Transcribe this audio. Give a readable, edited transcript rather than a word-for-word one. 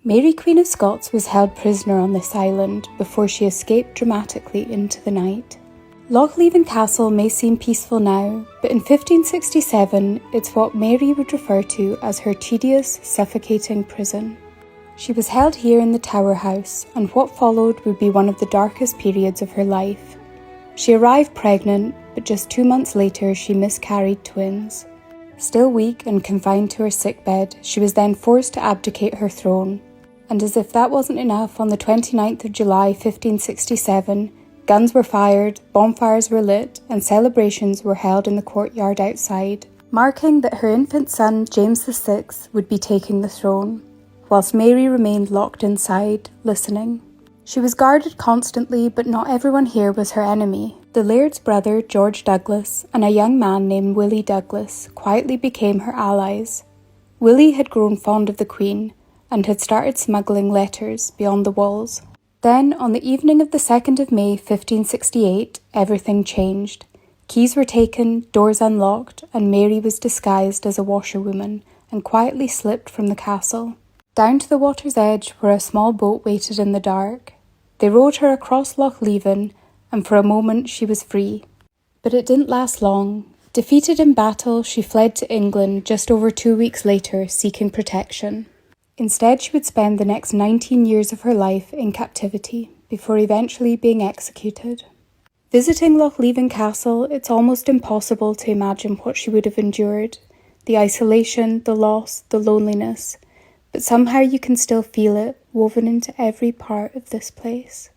Mary Queen of Scots was held prisoner on this island before she escaped dramatically into the night. Loch Leven Castle may seem peaceful now, but in 1567 it's what Mary would refer to as her tedious, suffocating prison. She was held here in the Tower House, and what followed would be one of the darkest periods of her life. She arrived pregnant, but just 2 months later she miscarried twins. Still weak and confined to her sickbed, she was then forced to abdicate her throne. And as if that wasn't enough, on the 29th of July 1567, guns were fired, bonfires were lit, and celebrations were held in the courtyard outside, marking that her infant son, James VI, would be taking the throne, whilst Mary remained locked inside, listening. She was guarded constantly, but not everyone here was her enemy. The Laird's brother, George Douglas, and a young man named Willie Douglas quietly became her allies. Willie had grown fond of the Queen, and had started smuggling letters beyond the walls. Then, on the evening of the 2nd of May 1568, everything changed. Keys were taken, doors unlocked, and Mary was disguised as a washerwoman and quietly slipped from the castle. Down to the water's edge, where a small boat waited in the dark. They rowed her across Loch Leven, and for a moment she was free. But it didn't last long. Defeated in battle, she fled to England just over 2 weeks later, seeking protection. Instead, she would spend the next 19 years of her life in captivity, before eventually being executed. Visiting Loch Leven Castle, it's almost impossible to imagine what she would have endured. The isolation, the loss, the loneliness. But somehow you can still feel it, woven into every part of this place.